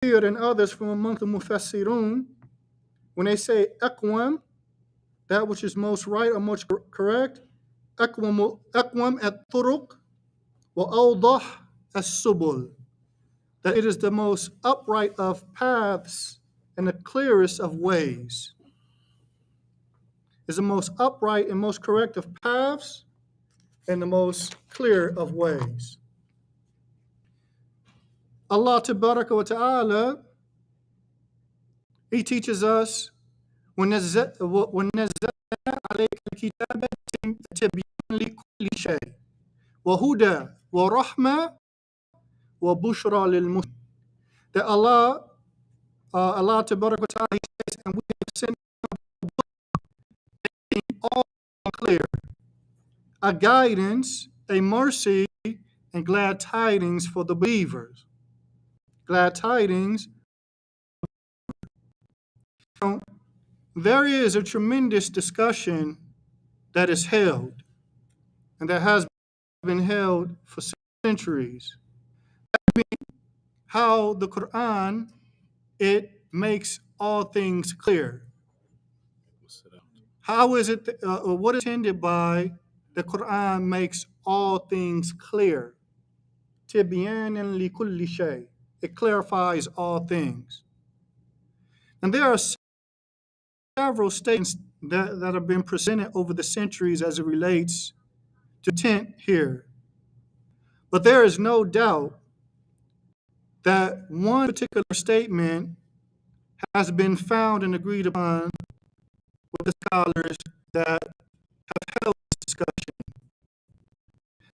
and others from among the Mufassirun, when they say aqwam, that which is most right or most correct, aqwam at-turuq wa awdah as-subul, that it is the most upright of paths and the clearest of ways. Is the most upright and most correct of paths and the most clear of ways. Allah Tabaraka wa Ta'ala, He teaches us, وَنَزَّلْنَا عَلَيْكَ الْكِتَابَ تِبْيَانًا لِكُلِّ شَيْءٍ وَهُدًى وَرَحْمَةً وَبُشْرَى لِلْمُسْلِمِينَ. That Allah Tabaraka wa Ta'ala, He says, and we have sent all clear, a guidance, a mercy, and glad tidings for the believers. Glad tidings. Now, there is a tremendous discussion that is held, and that has been held for centuries. How the Quran, it makes all things clear. How is it, what is intended by the Quran makes all things clear? تِبْيَانًا لِكُلِّ شَيْءٍ. It clarifies all things. And there are several statements that have been presented over the centuries as it relates to intent here. But there is no doubt that one particular statement has been found and agreed upon with the scholars that have held this discussion.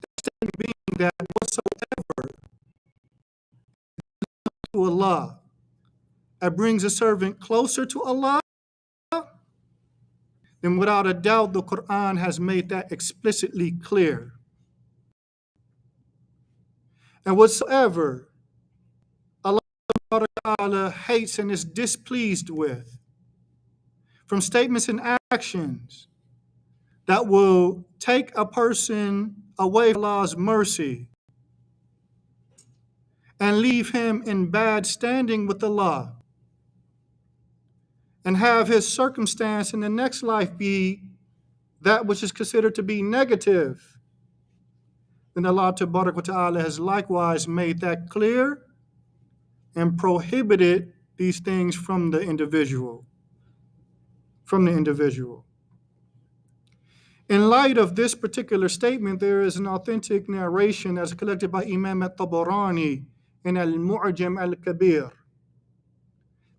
That statement being that whatsoever to Allah, that brings a servant closer to Allah, then without a doubt the Quran has made that explicitly clear. And whatsoever Allah hates and is displeased with, from statements and actions that will take a person away from Allah's mercy and leave him in bad standing with Allah, and have his circumstance in the next life be that which is considered to be negative, then Allah Ta'ala has likewise made that clear and prohibited these things from the individual. In light of this particular statement, there is an authentic narration as collected by Imam al-Tabarani in al-Mu'jam al-Kabir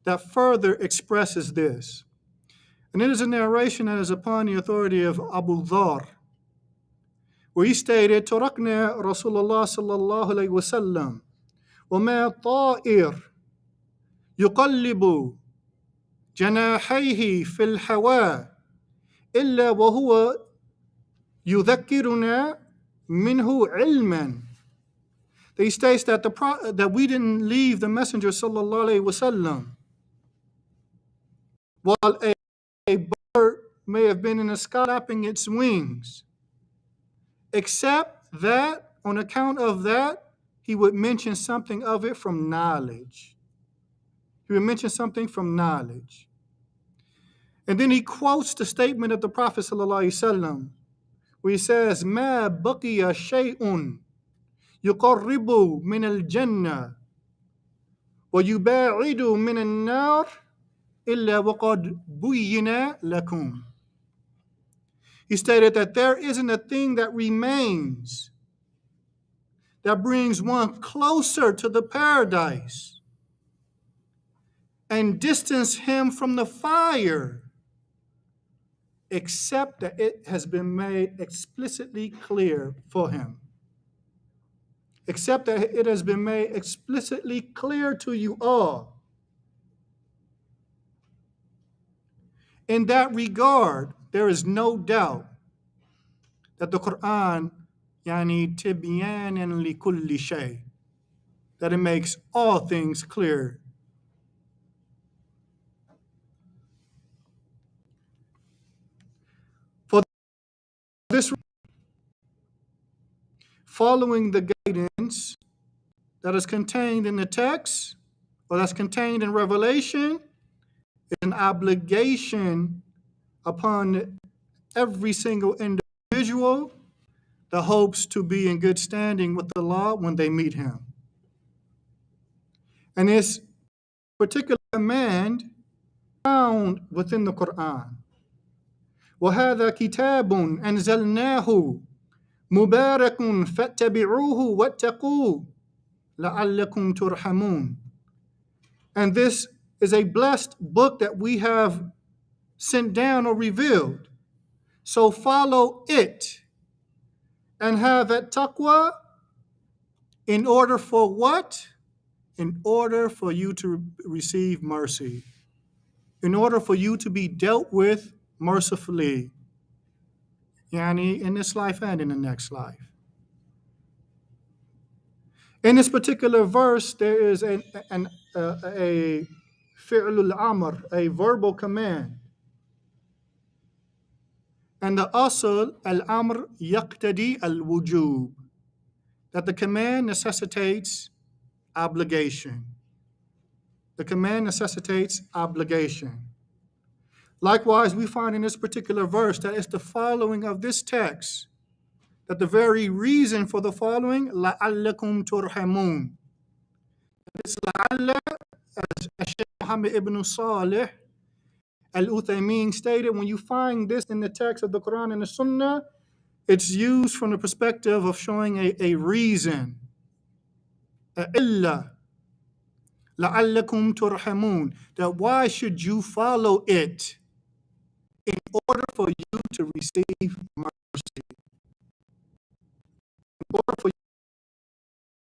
that further expresses this. And it is a narration that is upon the authority of Abu Dhar, where he stated, تركنا رسول الله صلى الله عليه وسلم وما طائر يقلب جناحيه في الهواء إلا وهو يذكرنا منه علما. He states that that we didn't leave the Messenger sallallahu alaihi wasallam while a bird may have been in the sky flapping its wings, except that on account of that he would mention something of it from knowledge. He would mention something from knowledge. And then he quotes the statement of the Prophet sallallahu alaihi wasallam, where he says, "Ma baqiya shay'un yuqarribu min al-jannah wa yuba'idu min an-nar illa waqad buyyina lakum." He stated that there isn't a thing that remains that brings one closer to the paradise and distance him from the fire, except that it has been made explicitly clear for him. Except that it has been made explicitly clear to you all. In that regard, there is no doubt that the Quran, yani tibyanan li kulli shay, that it makes all things clear. For this, following the guidance that is contained in the text or that's contained in Revelation is an obligation upon every single individual that hopes to be in good standing with Allah when they meet Him. And this particular command found within the Quran. وَهَذَا كِتَابٌ أَنزَلْنَاهُ مُبَارَكٌ فَاتَّبِعُوهُ وَاتَّقُوهُ لَعَلَّكُمْ تُرْحَمُونَ. And this is a blessed book that we have sent down or revealed. So follow it and have that taqwa in order for what? In order for you to receive mercy. In order for you to be dealt with mercifully. Yani in this life and in the next life. In this particular verse, there is a fi'lul amr, a verbal command. And the asl, al-amr yaqtadi al-wujub, that the command necessitates obligation. The command necessitates obligation. Likewise, we find in this particular verse that it's the following of this text, that the very reason for the following, لَعَلَّكُمْ تُرْحَمُونَ. This la'alla, as Shaykh Muhammad ibn Salih al-Uthaymeen stated, when you find this in the text of the Quran and the Sunnah, it's used from the perspective of showing a reason, a illah, لَعَلَّكُمْ تُرْحَمُونَ, that why should you follow it in order for you to receive mercy. In order for you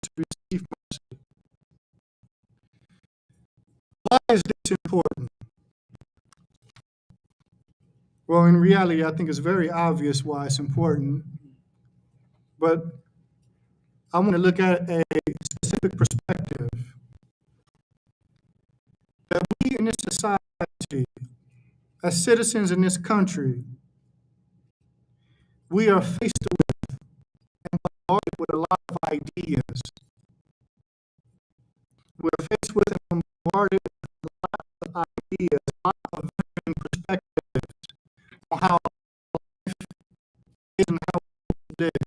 to receive mercy. Why is this important? Well, in reality, I think it's very obvious why it's important. But I want to look at a specific perspective. That we in this society, as citizens in this country, we are faced with and bombarded with a lot of ideas. We're faced with and bombarded with a lot of ideas, a lot of varying perspectives on how life is and how we live.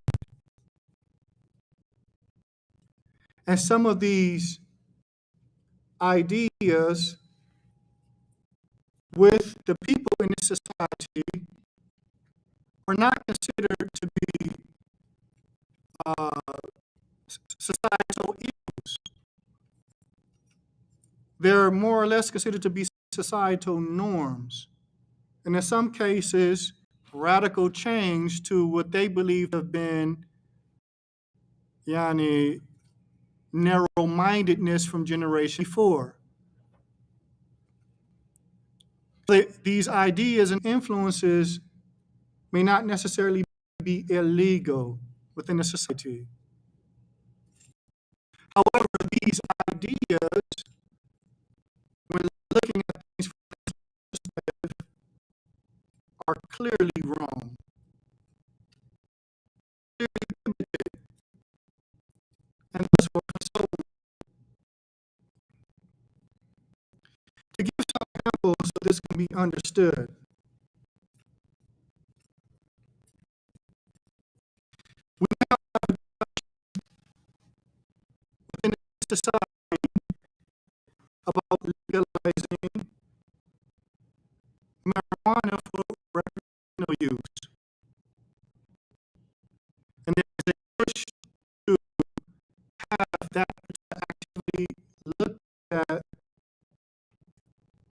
And some of these ideas with the people in this society are not considered to be societal evils. They're more or less considered to be societal norms. And in some cases, radical change to what they believe have been narrow-mindedness from generation before. These ideas and influences may not necessarily be illegal within the society. However, these ideas, when looking at things from this perspective, are clearly wrong. Clearly limited. And thus so to give some examples so this can be understood. We now have a discussion within society about legalizing marijuana for recreational use. And there's a push to have that activity looked at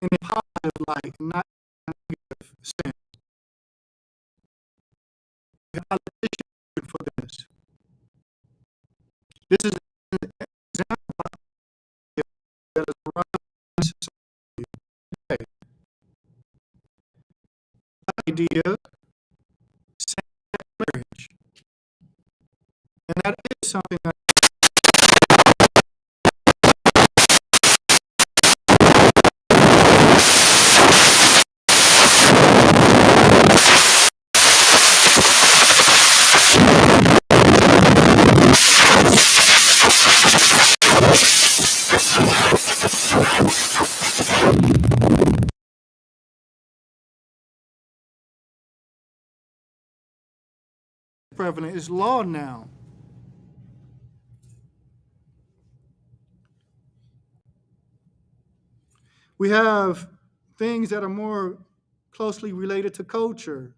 in a positive light, not in a negative sense. We have politicians for this. This is an example of that is around society today. The idea, same-sex marriage, and that is something that prevalent. It's law now. We have things that are more closely related to culture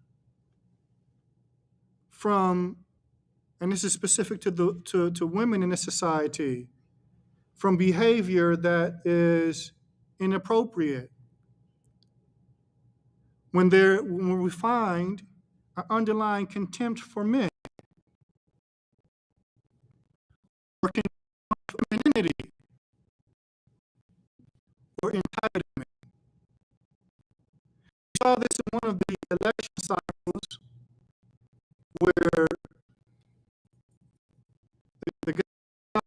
from, and this is specific to women in the society, from behavior that is inappropriate. When we find an underlying contempt for men or femininity or entitlement. We saw this in one of the election cycles where the guy,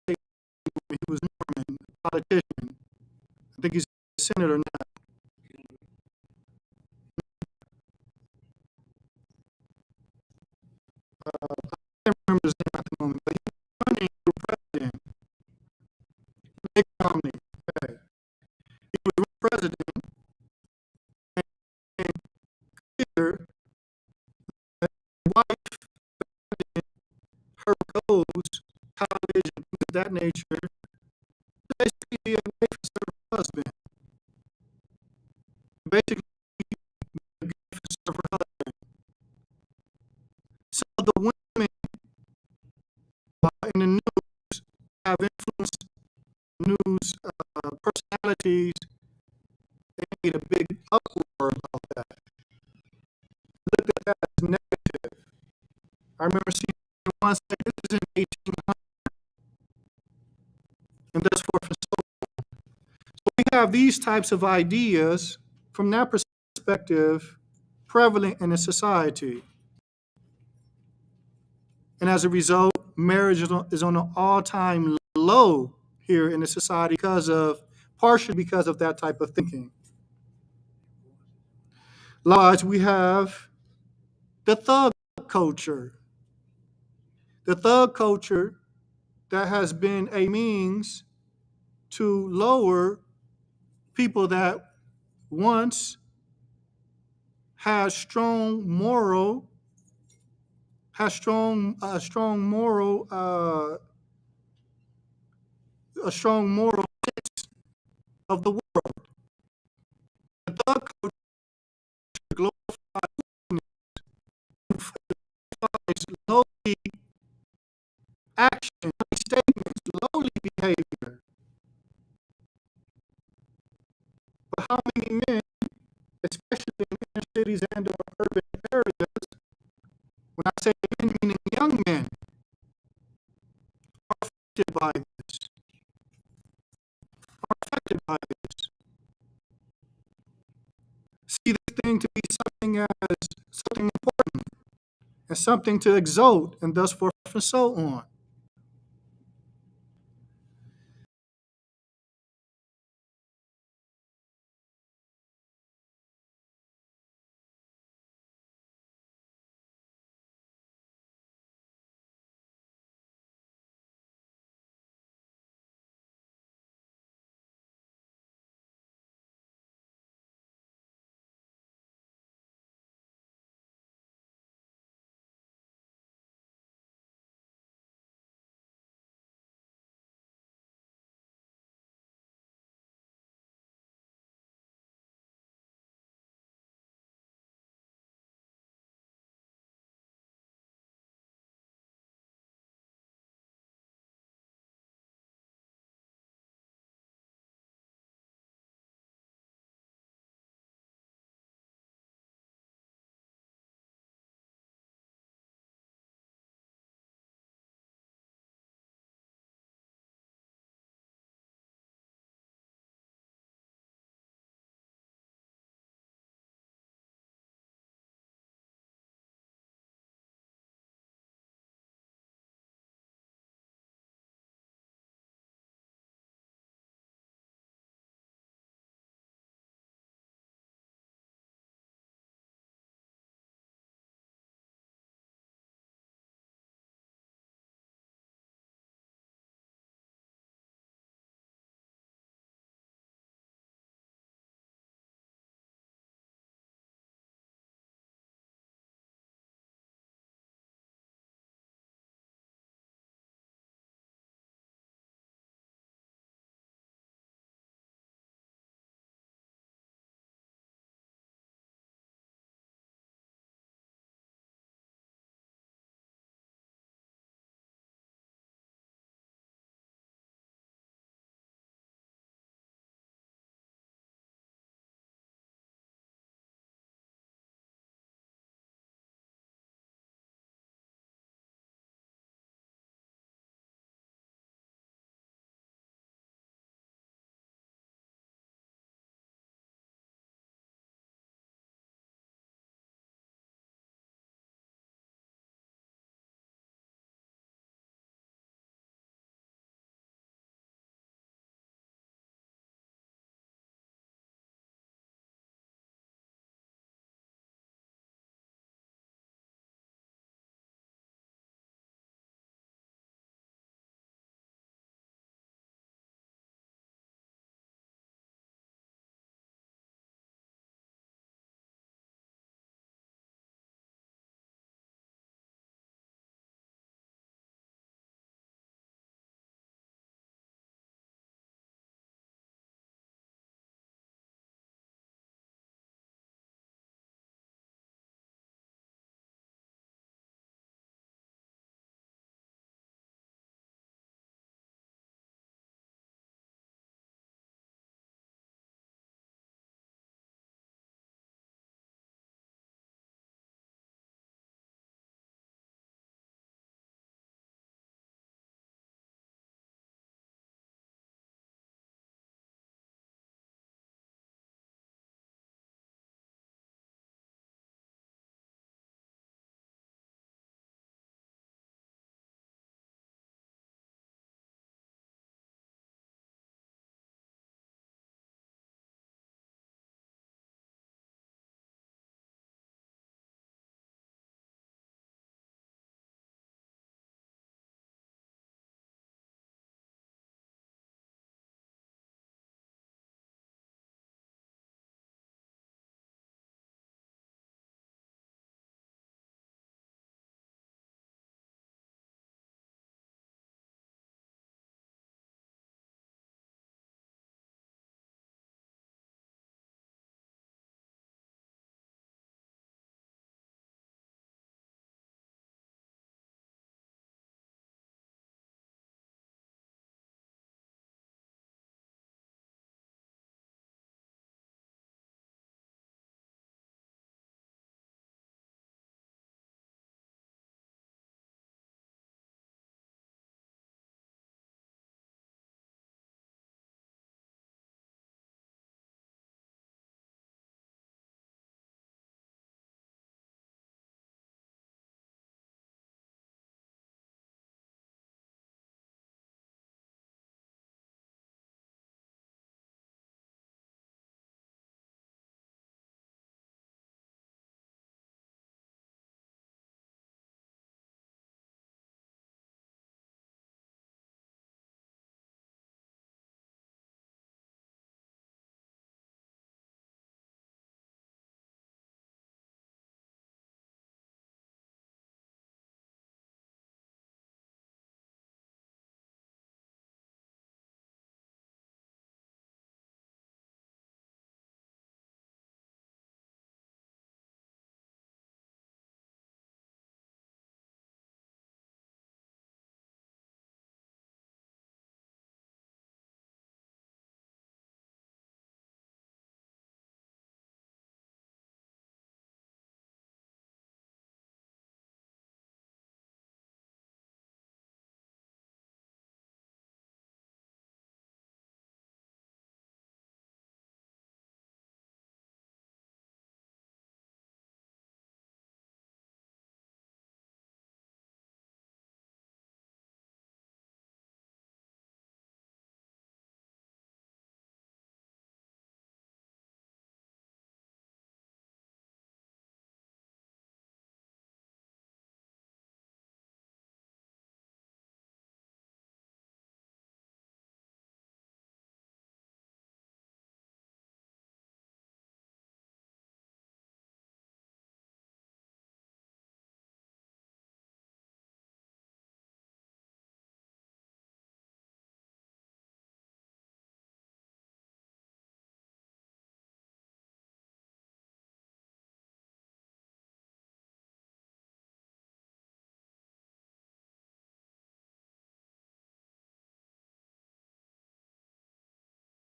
he was Norman, a politician. I think he's a senator now. I can't remember his name at the moment, but he was running for president. Mitt Romney. Okay. He was president, and clear that his wife, her goals, college, and things of that nature, basically be a way for her husband. Basically, be a way for her husband. So the women in the news have influenced news personalities. They made a big uproar about that. Looked at that as negative. I remember seeing one say this is in 1800, and thus forth and so on. So we have these types of ideas from that perspective prevalent in a society. And as a result, marriage is on an all-time low here in the society partially because of that type of thinking. Likewise, we have the thug culture. The thug culture that has been a means to lower people that once had strong moral, a strong moral sense of the world. The thug culture glorifies lowly action, statements, lowly behavior. But how many men, especially in inner cities and or urban areas, when I say men, meaning young men, are affected by this? See this thing to be something important and something to exalt, and thus forth and so on.